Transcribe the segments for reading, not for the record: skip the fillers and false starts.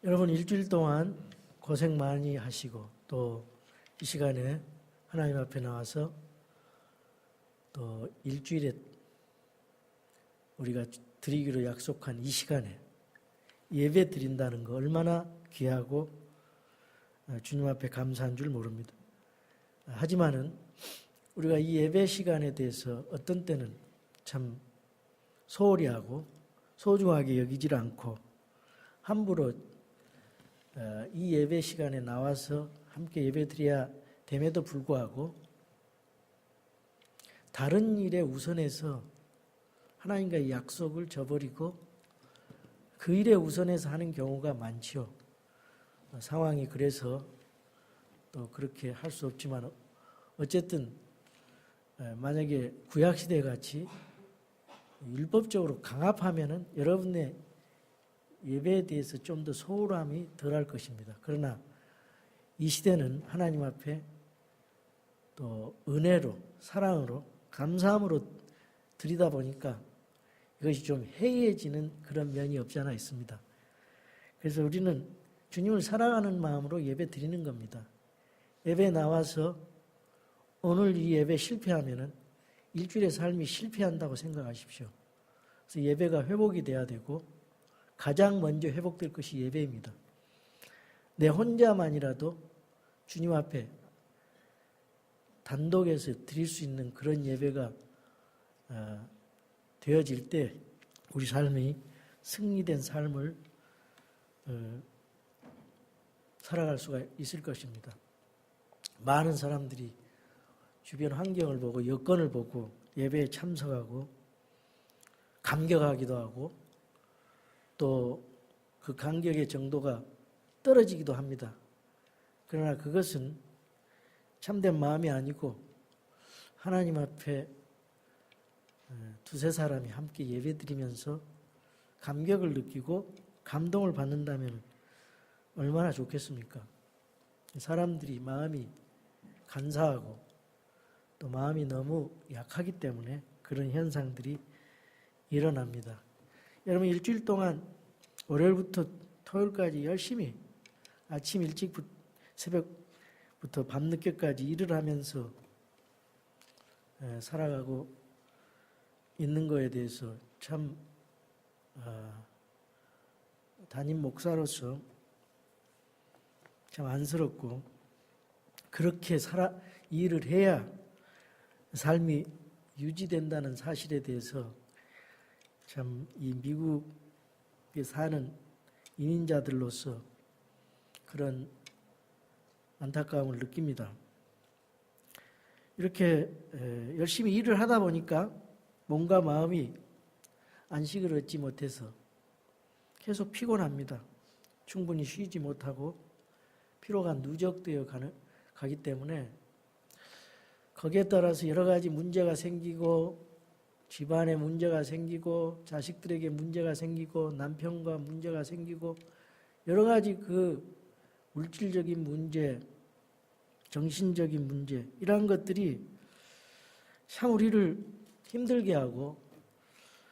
여러분 일주일 동안 고생 많이 하시고 또 이 시간에 하나님 앞에 나와서 또 일주일에 우리가 드리기로 약속한 이 시간에 예배 드린다는 거 얼마나 귀하고 주님 앞에 감사한 줄 모릅니다. 하지만은 우리가 이 예배 시간에 대해서 어떤 때는 참 소홀히 하고 소중하게 여기질 않고 함부로 이 예배 시간에 나와서 함께 예배 드려야 됨에도 불구하고 다른 일에 우선해서 하나님과의 약속을 저버리고 그 일에 우선해서 하는 경우가 많지요. 상황이 그래서 또 그렇게 할 수 없지만 어쨌든 만약에 구약시대 같이 율법적으로 강압하면은 여러분의 예배에 대해서 좀 더 소홀함이 덜할 것입니다. 그러나 이 시대는 하나님 앞에 또 은혜로 사랑으로 감사함으로 드리다 보니까 이것이 좀 해이해지는 그런 면이 없지 않아 있습니다. 그래서 우리는 주님을 사랑하는 마음으로 예배 드리는 겁니다. 예배 나와서 오늘 이 예배 실패하면은 일주일의 삶이 실패한다고 생각하십시오. 그래서 예배가 회복이 돼야 되고 가장 먼저 회복될 것이 예배입니다. 내 혼자만이라도 주님 앞에 단독에서 드릴 수 있는 그런 예배가 되어질 때 우리 삶이 승리된 삶을 살아갈 수가 있을 것입니다. 많은 사람들이 주변 환경을 보고 여건을 보고 예배에 참석하고 감격하기도 하고 또 그 감격의 정도가 떨어지기도 합니다. 그러나 그것은 참된 마음이 아니고 하나님 앞에 두세 사람이 함께 예배드리면서 감격을 느끼고 감동을 받는다면 얼마나 좋겠습니까? 사람들이 마음이 간사하고 또 마음이 너무 약하기 때문에 그런 현상들이 일어납니다. 여러분 일주일 동안 월요일부터 토요일까지 열심히 아침 일찍 새벽부터 밤늦게까지 일을 하면서 살아가고 있는 거에 대해서 참 담임 목사로서 참 안쓰럽고 그렇게 일을 해야 삶이 유지된다는 사실에 대해서 참 이 미국에 사는 이민자들로서 그런 안타까움을 느낍니다. 이렇게 열심히 일을 하다 보니까 몸과 마음이 안식을 얻지 못해서 계속 피곤합니다. 충분히 쉬지 못하고 피로가 누적되어 가기 때문에 거기에 따라서 여러 가지 문제가 생기고 집안에 문제가 생기고 자식들에게 문제가 생기고 남편과 문제가 생기고 여러 가지 그 물질적인 문제, 정신적인 문제 이러한 것들이 참 우리를 힘들게 하고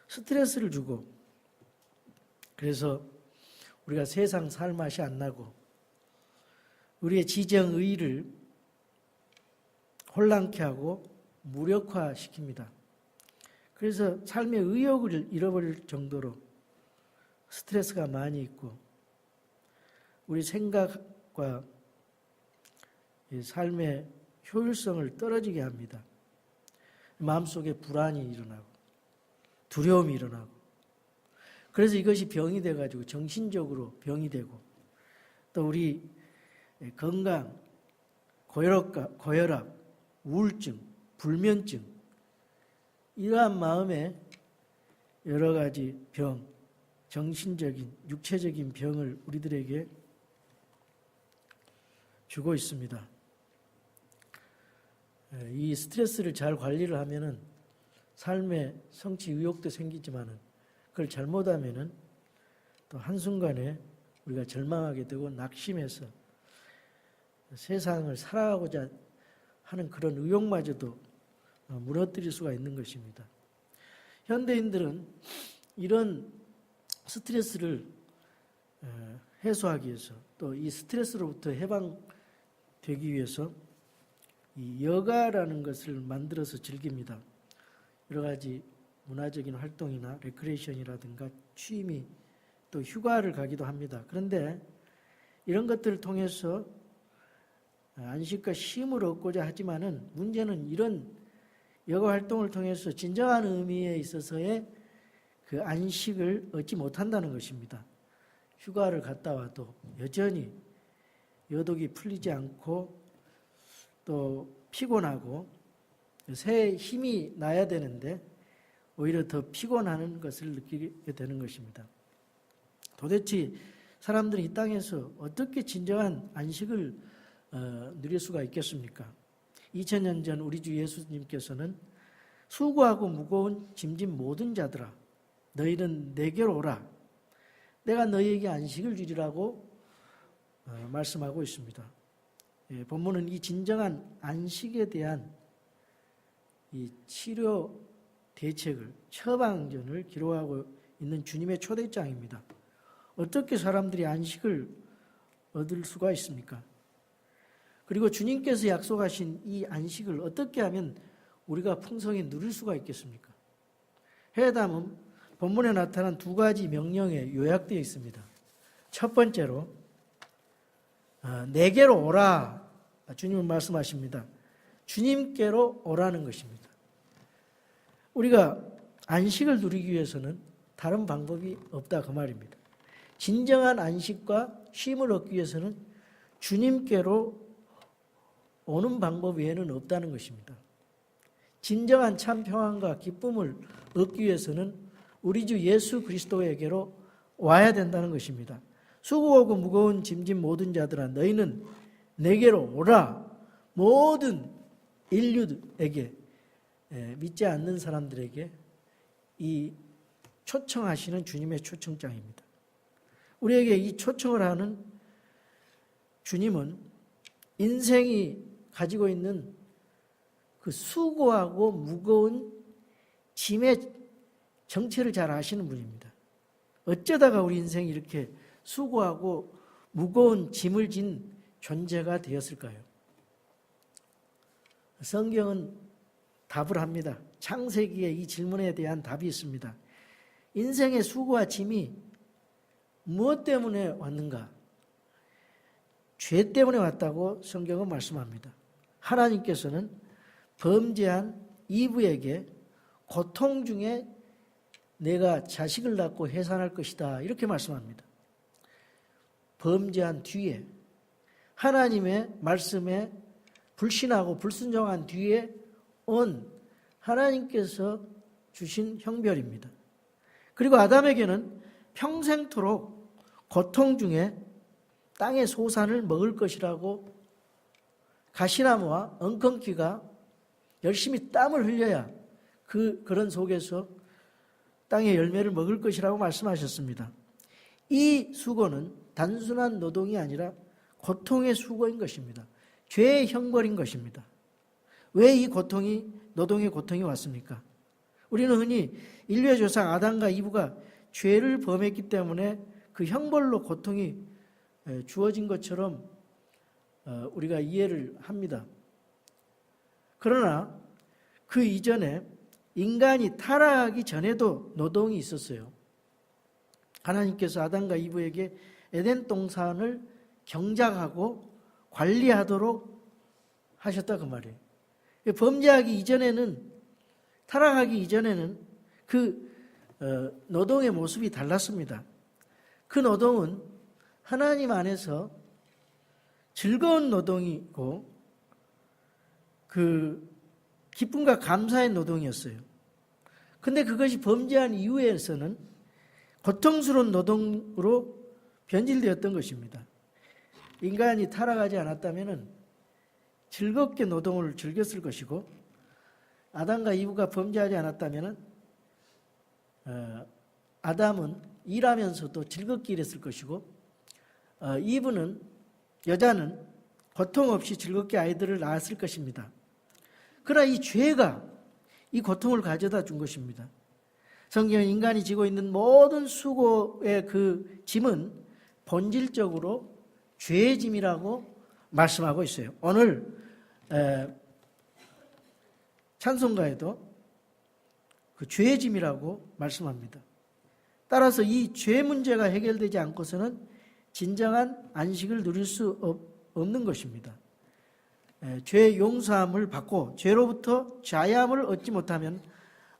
스트레스를 주고 그래서 우리가 세상 살 맛이 안 나고 우리의 지정의의를 혼란케 하고 무력화시킵니다. 그래서 삶의 의욕을 잃어버릴 정도로 스트레스가 많이 있고 우리 생각과 삶의 효율성을 떨어지게 합니다. 마음속에 불안이 일어나고 두려움이 일어나고 그래서 이것이 병이 돼가지고 정신적으로 병이 되고 또 우리 건강, 고혈압, 우울증, 불면증 이러한 마음에 여러 가지 병, 정신적인, 육체적인 병을 우리들에게 주고 있습니다. 이 스트레스를 잘 관리를 하면은 삶의 성취 의욕도 생기지만은 그걸 잘못하면은 또 한순간에 우리가 절망하게 되고 낙심해서 세상을 살아가고자 하는 그런 의욕마저도 무너뜨릴 수가 있는 것입니다. 현대인들은 이런 스트레스를 해소하기 위해서 또 이 스트레스로부터 해방되기 위해서 이 여가라는 것을 만들어서 즐깁니다. 여러 가지 문화적인 활동이나 레크레이션이라든가 취미 또 휴가를 가기도 합니다. 그런데 이런 것들을 통해서 안식과 쉼을 얻고자 하지만은 문제는 이런 여가 활동을 통해서 진정한 의미에 있어서의 그 안식을 얻지 못한다는 것입니다. 휴가를 갔다 와도 여전히 여독이 풀리지 않고 또 피곤하고 새 힘이 나야 되는데 오히려 더 피곤하는 것을 느끼게 되는 것입니다. 도대체 사람들이 이 땅에서 어떻게 진정한 안식을 누릴 수가 있겠습니까? 2000년 전 우리 주 예수님께서는 수고하고 무거운 짐진 모든 자들아 너희는 내게로 오라 내가 너희에게 안식을 주리라고 말씀하고 있습니다. 본문은 이 진정한 안식에 대한 이 치료 대책을 처방전을 기록하고 있는 주님의 초대장입니다. 어떻게 사람들이 안식을 얻을 수가 있습니까? 그리고 주님께서 약속하신 이 안식을 어떻게 하면 우리가 풍성히 누릴 수가 있겠습니까? 회담은 본문에 나타난 두 가지 명령에 요약되어 있습니다. 첫 번째로 내게로 오라 주님은 말씀하십니다. 주님께로 오라는 것입니다. 우리가 안식을 누리기 위해서는 다른 방법이 없다 그 말입니다. 진정한 안식과 쉼을 얻기 위해서는 주님께로 오는 방법 외에는 없다는 것입니다. 진정한 참 평안과 기쁨을 얻기 위해서는 우리 주 예수 그리스도에게로 와야 된다는 것입니다. 수고하고 무거운 짐진 모든 자들아 너희는 내게로 오라. 모든 인류에게 믿지 않는 사람들에게 이 초청하시는 주님의 초청장입니다. 우리에게 이 초청을 하는 주님은 인생이 가지고 있는 그 수고하고 무거운 짐의 정체를 잘 아시는 분입니다. 어쩌다가 우리 인생이 이렇게 수고하고 무거운 짐을 진 존재가 되었을까요? 성경은 답을 합니다. 창세기에 이 질문에 대한 답이 있습니다. 인생의 수고와 짐이 무엇 때문에 왔는가? 죄 때문에 왔다고 성경은 말씀합니다. 하나님께서는 범죄한 이브에게 고통 중에 내가 자식을 낳고 해산할 것이다 이렇게 말씀합니다. 범죄한 뒤에 하나님의 말씀에 불신하고 불순종한 뒤에 온 하나님께서 주신 형벌입니다. 그리고 아담에게는 평생토록 고통 중에 땅의 소산을 먹을 것이라고 가시나무와 엉겅퀴가 열심히 땀을 흘려야 그런 속에서 땅의 열매를 먹을 것이라고 말씀하셨습니다. 이 수고는 단순한 노동이 아니라 고통의 수고인 것입니다. 죄의 형벌인 것입니다. 왜 이 노동의 고통이 왔습니까? 우리는 흔히 인류의 조상 아담과 이브가 죄를 범했기 때문에 그 형벌로 고통이 주어진 것처럼 우리가 이해를 합니다. 그러나 그 이전에 인간이 타락하기 전에도 노동이 있었어요. 하나님께서 아담과 이브에게 에덴 동산을 경작하고 관리하도록 하셨다 그 말이에요. 범죄하기 이전에는 타락하기 이전에는 그 노동의 모습이 달랐습니다. 그 노동은 하나님 안에서 즐거운 노동이고 그 기쁨과 감사의 노동이었어요. 근데 그것이 범죄한 이후에서는 고통스러운 노동으로 변질되었던 것입니다. 인간이 타락하지 않았다면 즐겁게 노동을 즐겼을 것이고 아담과 이브가 범죄하지 않았다면 아담은 일하면서도 즐겁게 일했을 것이고 여자는 고통 없이 즐겁게 아이들을 낳았을 것입니다. 그러나 이 죄가 이 고통을 가져다 준 것입니다. 성경은 인간이 지고 있는 모든 수고의 그 짐은 본질적으로 죄의 짐이라고 말씀하고 있어요. 오늘 찬송가에도 그 죄의 짐이라고 말씀합니다. 따라서 이 죄 문제가 해결되지 않고서는 진정한 안식을 누릴 수 없는 것입니다. 죄의 용서함을 받고 죄로부터 자유함을 얻지 못하면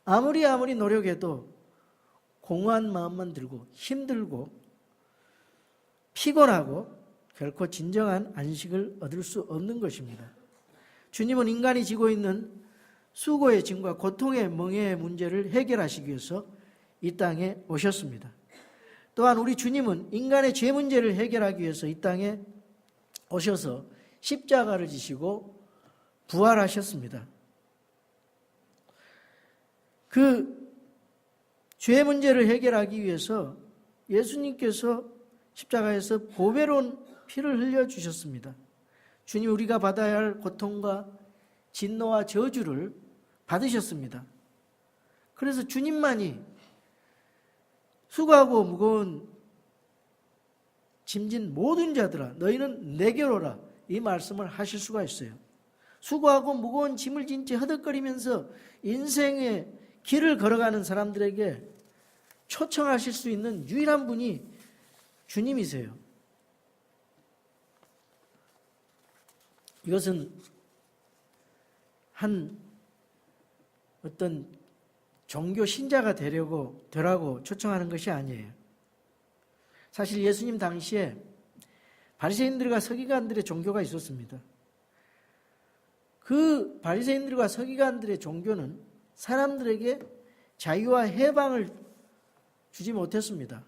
아무리 노력해도 공허한 마음만 들고 힘들고 피곤하고 결코 진정한 안식을 얻을 수 없는 것입니다. 주님은 인간이 지고 있는 수고의 짐과 고통의 멍해의 문제를 해결하시기 위해서 이 땅에 오셨습니다. 또한 우리 주님은 인간의 죄 문제를 해결하기 위해서 이 땅에 오셔서 십자가를 지시고 부활하셨습니다. 그 죄 문제를 해결하기 위해서 예수님께서 십자가에서 보배로운 피를 흘려주셨습니다. 주님 우리가 받아야 할 고통과 진노와 저주를 받으셨습니다. 그래서 주님만이 수고하고 무거운 짐진 모든 자들아 너희는 내게로 오라 이 말씀을 하실 수가 있어요. 수고하고 무거운 짐을 진 채 허덕거리면서 인생의 길을 걸어가는 사람들에게 초청하실 수 있는 유일한 분이 주님이세요. 이것은 한 어떤 종교 신자가 되라고 초청하는 것이 아니에요. 사실 예수님 당시에 바리새인들과 서기관들의 종교가 있었습니다. 그 바리새인들과 서기관들의 종교는 사람들에게 자유와 해방을 주지 못했습니다.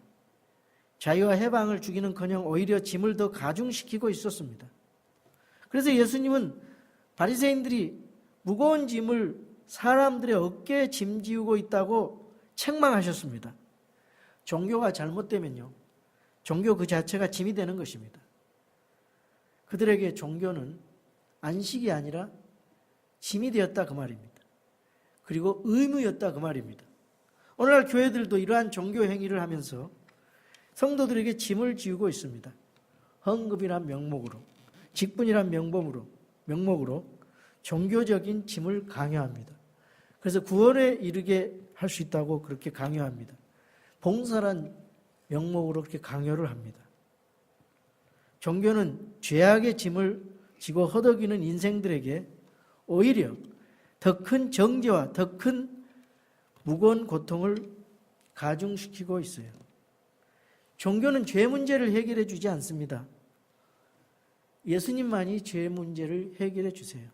자유와 해방을 주기는커녕 오히려 짐을 더 가중시키고 있었습니다. 그래서 예수님은 바리새인들이 무거운 짐을 사람들의 어깨에 짐지우고 있다고 책망하셨습니다. 종교가 잘못되면요, 종교 그 자체가 짐이 되는 것입니다. 그들에게 종교는 안식이 아니라 짐이 되었다 그 말입니다. 그리고 의무였다 그 말입니다. 오늘날 교회들도 이러한 종교 행위를 하면서 성도들에게 짐을 지우고 있습니다. 헌금이란 명목으로, 직분이란 명목으로 종교적인 짐을 강요합니다. 그래서 구원에 이르게 할 수 있다고 그렇게 강요합니다. 봉사란 명목으로 그렇게 강요를 합니다. 종교는 죄악의 짐을 지고 허덕이는 인생들에게 오히려 더 큰 정죄와 더 큰 무거운 고통을 가중시키고 있어요. 종교는 죄 문제를 해결해 주지 않습니다. 예수님만이 죄 문제를 해결해 주세요.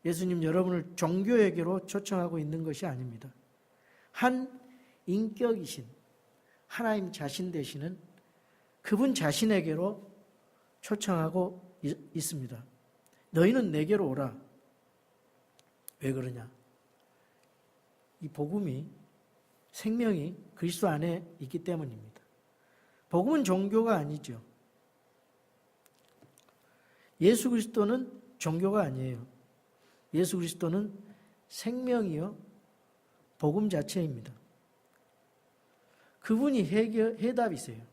예수님 여러분을 종교에게로 초청하고 있는 것이 아닙니다. 한 인격이신 하나님 자신 되시는 그분 자신에게로 초청하고 있습니다. 너희는 내게로 오라. 왜 그러냐? 이 복음이, 생명이 그리스도 안에 있기 때문입니다. 복음은 종교가 아니죠. 예수 그리스도는 종교가 아니에요. 예수 그리스도는 생명이요 복음 자체입니다. 그분이 해답이세요.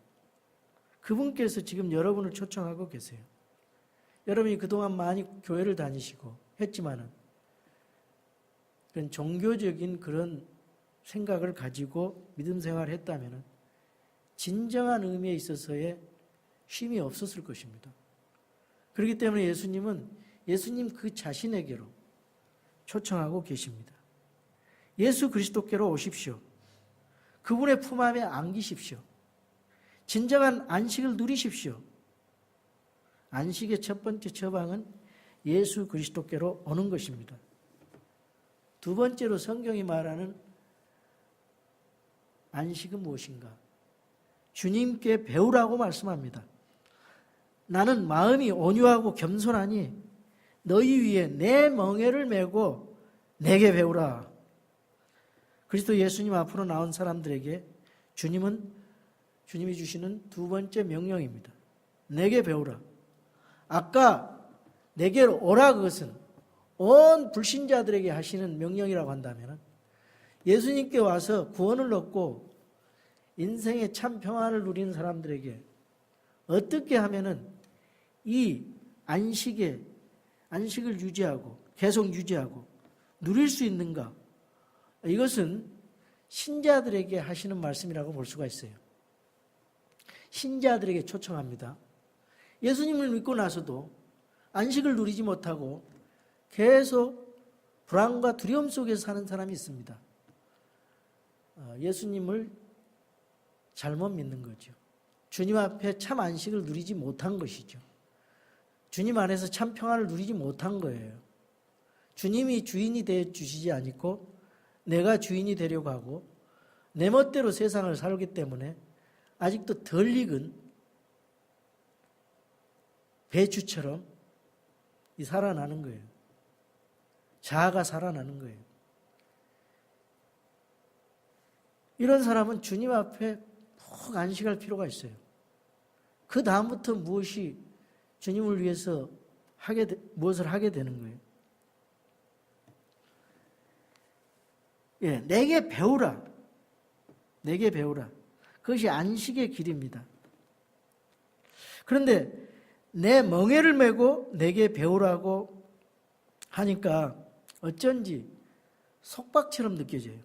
그분께서 지금 여러분을 초청하고 계세요. 여러분이 그동안 많이 교회를 다니시고 했지만은 그런 종교적인 그런 생각을 가지고 믿음 생활을 했다면은 진정한 의미에 있어서의 쉼이 없었을 것입니다. 그렇기 때문에 예수님은 예수님 그 자신에게로 초청하고 계십니다. 예수 그리스도께로 오십시오. 그분의 품 안에 안기십시오. 진정한 안식을 누리십시오. 안식의 첫 번째 처방은 예수 그리스도께로 오는 것입니다. 두 번째로 성경이 말하는 안식은 무엇인가? 주님께 배우라고 말씀합니다. 나는 마음이 온유하고 겸손하니 너희 위에 내 멍에를 메고 내게 배우라. 그리스도 예수님 앞으로 나온 사람들에게 주님이 주시는 두 번째 명령입니다. 내게 배우라. 아까 내게로 오라 그것은 온 불신자들에게 하시는 명령이라고 한다면 예수님께 와서 구원을 얻고 인생의 참 평안을 누리는 사람들에게 어떻게 하면은 이 안식을 유지하고 계속 유지하고 누릴 수 있는가? 이것은 신자들에게 하시는 말씀이라고 볼 수가 있어요. 신자들에게 초청합니다. 예수님을 믿고 나서도 안식을 누리지 못하고 계속 불안과 두려움 속에서 사는 사람이 있습니다. 예수님을 잘못 믿는 거죠. 주님 앞에 참 안식을 누리지 못한 것이죠. 주님 안에서 참 평안을 누리지 못한 거예요. 주님이 주인이 되어 주시지 않고 내가 주인이 되려고 하고 내 멋대로 세상을 살기 때문에 아직도 덜 익은 배추처럼 살아나는 거예요. 자아가 살아나는 거예요. 이런 사람은 주님 앞에 푹 안식할 필요가 있어요. 그 다음부터 무엇이 주님을 위해서 무엇을 하게 되는 거예요. 예, 내게 배우라. 내게 배우라. 그것이 안식의 길입니다. 그런데 내 멍에를 메고 내게 배우라고 하니까 어쩐지 속박처럼 느껴져요.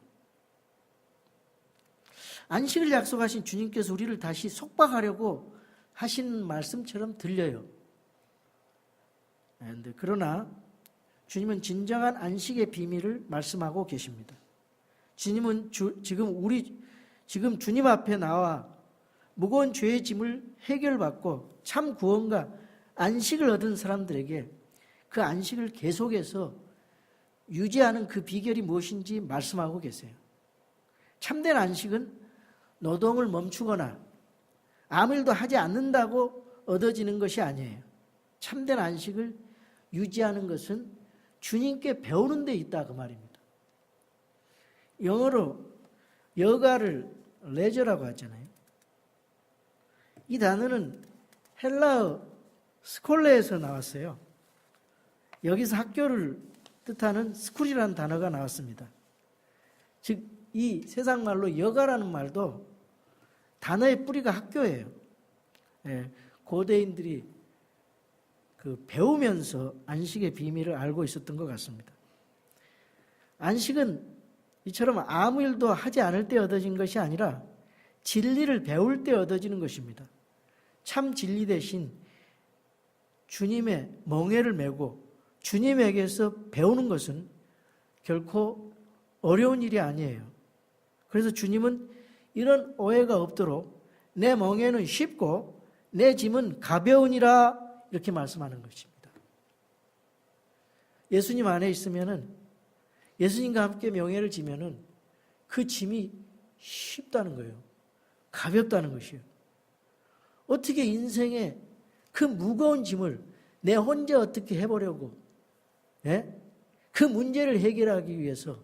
안식을 약속하신 주님께서 우리를 다시 속박하려고 하시는 말씀처럼 들려요. 그러나 주님은 진정한 안식의 비밀을 말씀하고 계십니다. 주님은 지금 주님 앞에 나와 무거운 죄의 짐을 해결받고 참 구원과 안식을 얻은 사람들에게 그 안식을 계속해서 유지하는 그 비결이 무엇인지 말씀하고 계세요. 참된 안식은 노동을 멈추거나 아무 일도 하지 않는다고 얻어지는 것이 아니에요. 참된 안식을 유지하는 것은 주님께 배우는 데 있다 그 말입니다. 영어로 여가를 레저라고 하잖아요. 이 단어는 헬라어 스콜레에서 나왔어요. 여기서 학교를 뜻하는 스쿨이라는 단어가 나왔습니다. 즉, 이 세상 말로 여가라는 말도 단어의 뿌리가 학교예요. 예, 고대인들이 배우면서 안식의 비밀을 알고 있었던 것 같습니다. 안식은 이처럼 아무 일도 하지 않을 때 얻어진 것이 아니라 진리를 배울 때 얻어지는 것입니다. 참 진리 대신 주님의 멍에를 메고 주님에게서 배우는 것은 결코 어려운 일이 아니에요. 그래서 주님은 이런 오해가 없도록 내 멍에는 쉽고 내 짐은 가벼우니라 이렇게 말씀하는 것입니다. 예수님 안에 있으면은 예수님과 함께 명예를 지면은 그 짐이 쉽다는 거예요. 가볍다는 것이에요. 어떻게 인생의 그 무거운 짐을 내 혼자 어떻게 해보려고, 예? 그 문제를 해결하기 위해서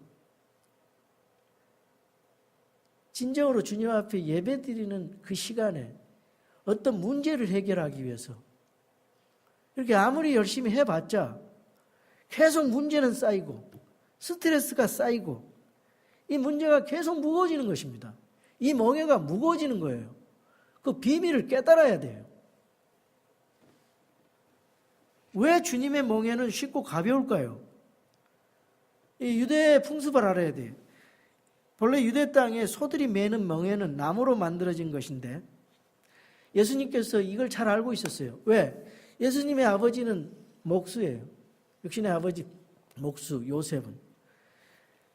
진정으로 주님 앞에 예배드리는 그 시간에 어떤 문제를 해결하기 위해서 이렇게 아무리 열심히 해봤자 계속 문제는 쌓이고 스트레스가 쌓이고 이 문제가 계속 무거워지는 것입니다. 이 멍에가 무거워지는 거예요. 그 비밀을 깨달아야 돼요. 왜 주님의 멍에는 쉽고 가벼울까요? 이 유대의 풍습을 알아야 돼요. 본래 유대 땅에 소들이 매는 멍에는 나무로 만들어진 것인데 예수님께서 이걸 잘 알고 있었어요. 왜? 예수님의 아버지는 목수예요. 육신의 아버지 목수 요셉은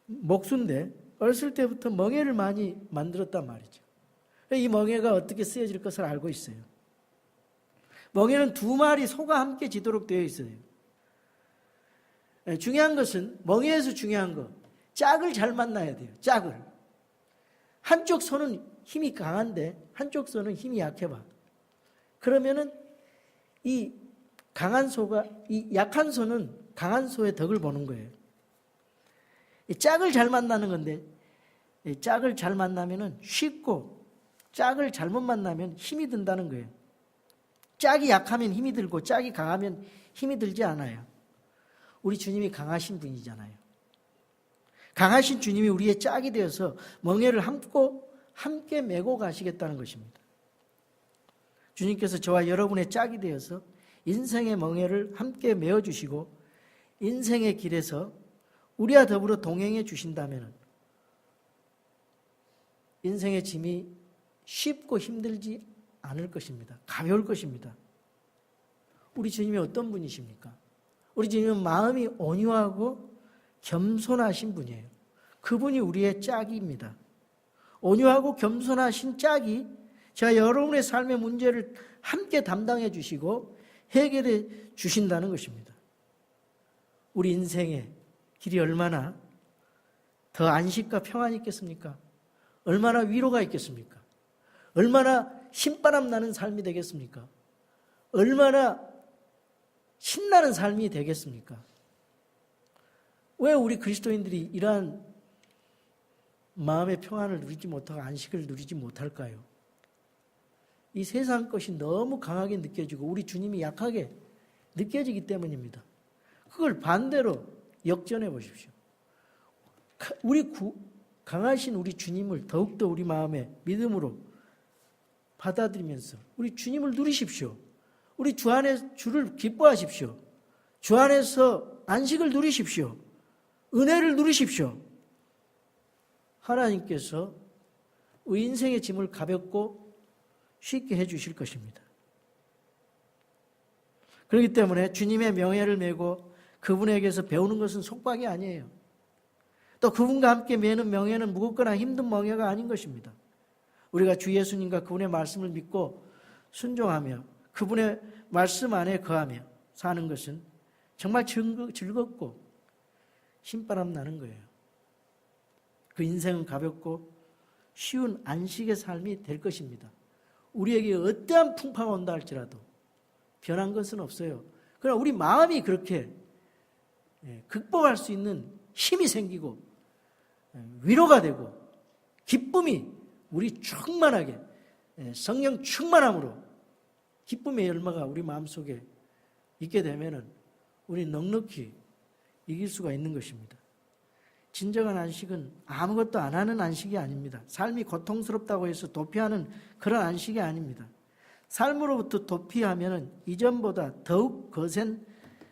목수인데 어렸을 때부터 멍에를 많이 만들었단 말이죠. 이 멍에가 어떻게 쓰여질 것을 알고 있어요. 멍에는 2마리 소가 함께 지도록 되어 있어요. 중요한 것은 멍에에서 중요한 거 짝을 잘 만나야 돼요. 짝을. 한쪽 소는 힘이 강한데 한쪽 소는 힘이 약해봐. 그러면은 이 강한 소가 이 약한 소는 강한 소의 덕을 보는 거예요. 이 짝을 잘 만나는 건데 이 짝을 잘 만나면은 쉽고 짝을 잘못 만나면 힘이 든다는 거예요. 짝이 약하면 힘이 들고 짝이 강하면 힘이 들지 않아요. 우리 주님이 강하신 분이잖아요. 강하신 주님이 우리의 짝이 되어서 멍에를 함께 메고 가시겠다는 것입니다. 주님께서 저와 여러분의 짝이 되어서 인생의 멍에를 함께 메어주시고 인생의 길에서 우리와 더불어 동행해 주신다면 인생의 짐이 쉽고 힘들지 않을 것입니다. 가벼울 것입니다. 우리 주님이 어떤 분이십니까? 우리 주님은 마음이 온유하고 겸손하신 분이에요. 그분이 우리의 짝입니다. 온유하고 겸손하신 짝이 저와 여러분의 삶의 문제를 함께 담당해 주시고 해결해 주신다는 것입니다. 우리 인생의 길이 얼마나 더 안식과 평안이 있겠습니까? 얼마나 위로가 있겠습니까? 얼마나 신바람 나는 삶이 되겠습니까? 얼마나 신나는 삶이 되겠습니까? 왜 우리 그리스도인들이 이러한 마음의 평안을 누리지 못하고 안식을 누리지 못할까요? 이 세상 것이 너무 강하게 느껴지고 우리 주님이 약하게 느껴지기 때문입니다. 그걸 반대로 역전해 보십시오. 강하신 우리 주님을 더욱더 우리 마음에 믿음으로 받아들이면서 우리 주님을 누리십시오. 우리 주 안에 주를 기뻐하십시오. 주 안에서 안식을 누리십시오. 은혜를 누리십시오. 하나님께서 우리 인생의 짐을 가볍고 쉽게 해주실 것입니다. 그렇기 때문에 주님의 명예를 메고 그분에게서 배우는 것은 속박이 아니에요. 또 그분과 함께 메는 명예는 무겁거나 힘든 명예가 아닌 것입니다. 우리가 주 예수님과 그분의 말씀을 믿고 순종하며 그분의 말씀 안에 거하며 사는 것은 정말 즐겁고 신바람 나는 거예요. 그 인생은 가볍고 쉬운 안식의 삶이 될 것입니다. 우리에게 어떠한 풍파가 온다 할지라도 변한 것은 없어요. 그러나 우리 마음이 그렇게 극복할 수 있는 힘이 생기고 위로가 되고 기쁨이 우리 충만하게 성령 충만함으로 기쁨의 열마가 우리 마음속에 있게 되면은 우리 넉넉히 이길 수가 있는 것입니다. 진정한 안식은 아무것도 안 하는 안식이 아닙니다. 삶이 고통스럽다고 해서 도피하는 그런 안식이 아닙니다. 삶으로부터 도피하면은 이전보다 더욱 거센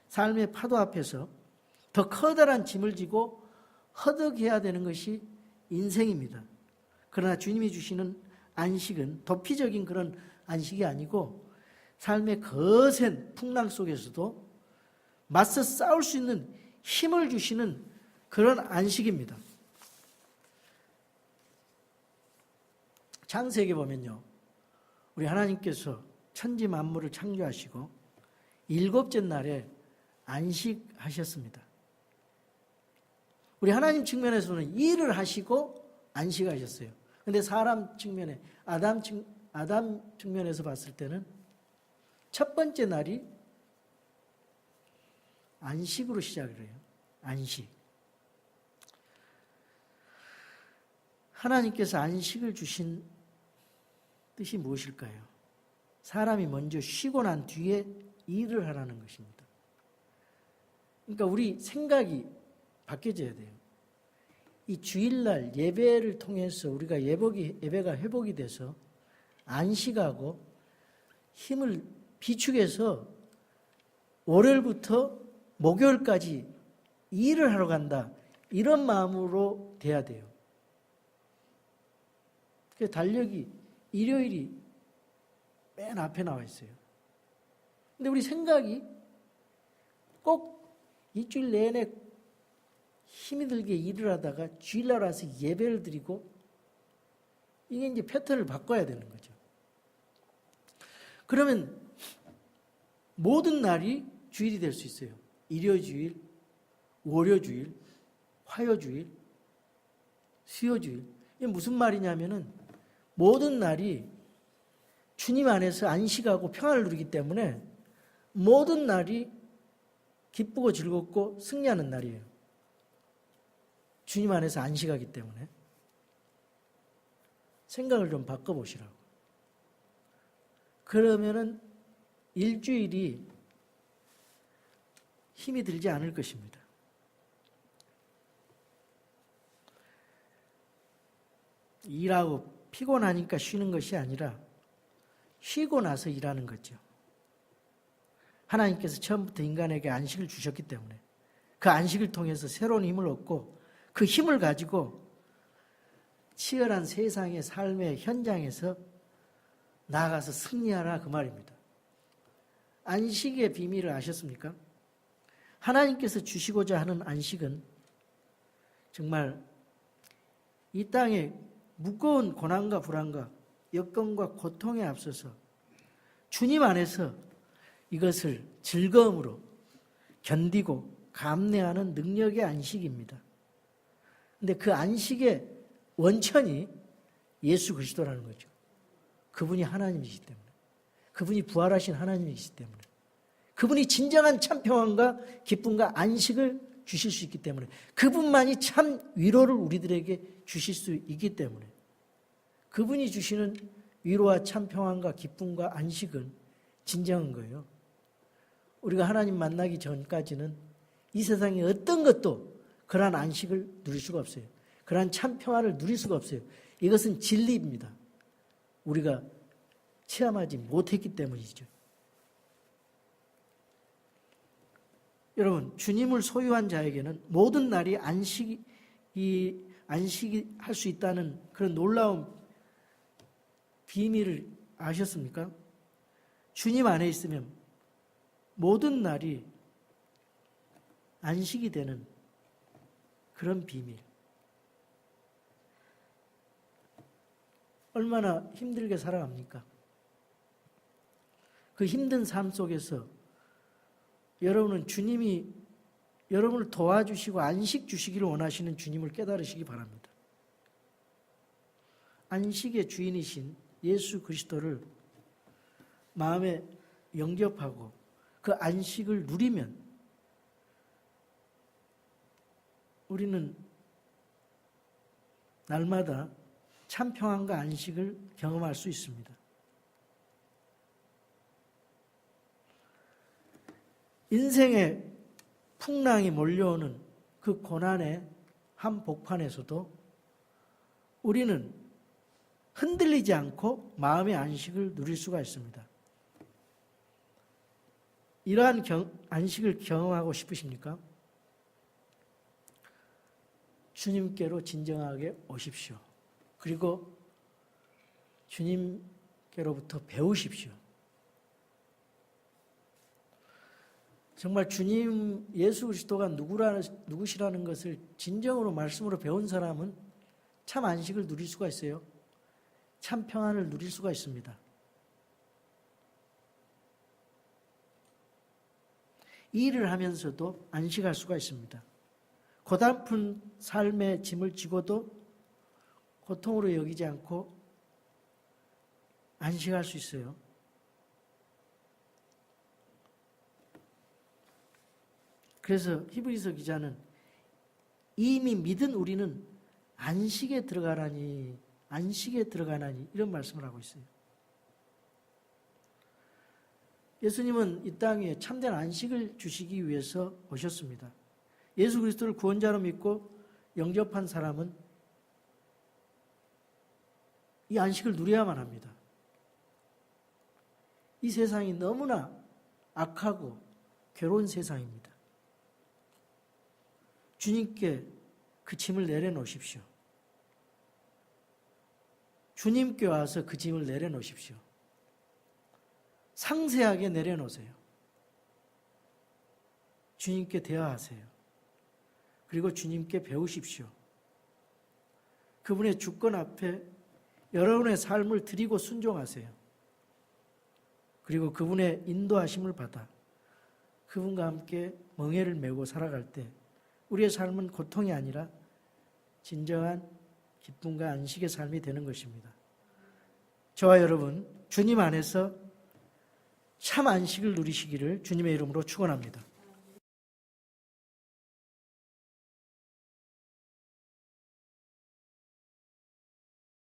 삶의 파도 앞에서 더 커다란 짐을 지고 허덕해야 되는 것이 인생입니다. 그러나 주님이 주시는 안식은 도피적인 그런 안식이 아니고 삶의 거센 풍랑 속에서도 맞서 싸울 수 있는 힘을 주시는 그런 안식입니다. 창세기에 보면요, 우리 하나님께서 천지 만물을 창조하시고 일곱째 날에 안식하셨습니다. 우리 하나님 측면에서는 일을 하시고 안식하셨어요. 그런데 사람 측면에 아담 측면에서 봤을 때는 첫 번째 날이 안식으로 시작을 해요. 안식. 하나님께서 안식을 주신 뜻이 무엇일까요? 사람이 먼저 쉬고 난 뒤에 일을 하라는 것입니다. 그러니까 우리 생각이 바뀌어져야 돼요. 이 주일날 예배를 통해서 우리가 예배가 회복이 돼서 안식하고 힘을 비축해서 월요일부터 목요일까지 일을 하러 간다. 이런 마음으로 돼야 돼요. 그 달력이 일요일이 맨 앞에 나와 있어요. 근데 우리 생각이 꼭 일주일 내내 힘이 들게 일을 하다가 주일날 와서 예배를 드리고 이게 이제 패턴을 바꿔야 되는 거죠. 그러면 모든 날이 주일이 될 수 있어요. 일요주일, 월요주일, 화요주일, 수요주일. 이게 무슨 말이냐면은 모든 날이 주님 안에서 안식하고 평안을 누리기 때문에 모든 날이 기쁘고 즐겁고 승리하는 날이에요. 주님 안에서 안식하기 때문에 생각을 좀 바꿔보시라고. 그러면은 일주일이 힘이 들지 않을 것입니다. 일하고 피곤하니까 쉬는 것이 아니라 쉬고 나서 일하는 거죠. 하나님께서 처음부터 인간에게 안식을 주셨기 때문에 그 안식을 통해서 새로운 힘을 얻고 그 힘을 가지고 치열한 세상의 삶의 현장에서 나아가서 승리하라 그 말입니다. 안식의 비밀을 아셨습니까? 하나님께서 주시고자 하는 안식은 정말 이 땅의 무거운 고난과 불안과 여건과 고통에 앞서서 주님 안에서 이것을 즐거움으로 견디고 감내하는 능력의 안식입니다. 그런데 그 안식의 원천이 예수 그리스도라는 거죠. 그분이 하나님이시기 때문에, 그분이 부활하신 하나님이시기 때문에, 그분이 진정한 참 평안과 기쁨과 안식을 주실 수 있기 때문에, 그분만이 참 위로를 우리들에게 주실 수 있기 때문에, 그분이 주시는 위로와 참 평안과 기쁨과 안식은 진정한 거예요. 우리가 하나님 만나기 전까지는 이 세상의 어떤 것도 그러한 안식을 누릴 수가 없어요. 그러한 참 평안을 누릴 수가 없어요. 이것은 진리입니다. 우리가 체험하지 못했기 때문이죠. 여러분, 주님을 소유한 자에게는 모든 날이 안식이 할 수 있다는 그런 놀라운 비밀을 아셨습니까? 주님 안에 있으면 모든 날이 안식이 되는 그런 비밀. 얼마나 힘들게 살아갑니까? 그 힘든 삶 속에서 여러분은 주님이 여러분을 도와주시고 안식 주시기를 원하시는 주님을 깨달으시기 바랍니다. 안식의 주인이신 예수 그리스도를 마음에 영접하고 그 안식을 누리면 우리는 날마다 참 평안과 안식을 경험할 수 있습니다. 인생의 풍랑이 몰려오는 그 고난의 한복판에서도 우리는 흔들리지 않고 마음의 안식을 누릴 수가 있습니다. 이러한 안식을 경험하고 싶으십니까? 주님께로 진정하게 오십시오. 그리고 주님께로부터 배우십시오. 정말 주님 예수 그리스도가 누구시라는 것을 진정으로 말씀으로 배운 사람은 참 안식을 누릴 수가 있어요. 참 평안을 누릴 수가 있습니다. 일을 하면서도 안식할 수가 있습니다. 고달픈 삶의 짐을 지고도 고통으로 여기지 않고 안식할 수 있어요. 그래서 히브리서 기자는 이미 믿은 우리는 안식에 들어가나니 이런 말씀을 하고 있어요. 예수님은 이 땅에 참된 안식을 주시기 위해서 오셨습니다. 예수 그리스도를 구원자로 믿고 영접한 사람은 이 안식을 누려야만 합니다. 이 세상이 너무나 악하고 괴로운 세상입니다. 주님께 그 짐을 내려놓으십시오. 주님께 와서 그 짐을 내려놓으십시오. 상세하게 내려놓으세요. 주님께 대화하세요. 그리고 주님께 배우십시오. 그분의 주권 앞에 여러분의 삶을 드리고 순종하세요. 그리고 그분의 인도하심을 받아 그분과 함께 멍에를 메고 살아갈 때 우리의 삶은 고통이 아니라 진정한 기쁨과 안식의 삶이 되는 것입니다. 저와 여러분, 주님 안에서 참 안식을 누리시기를 주님의 이름으로 축원합니다.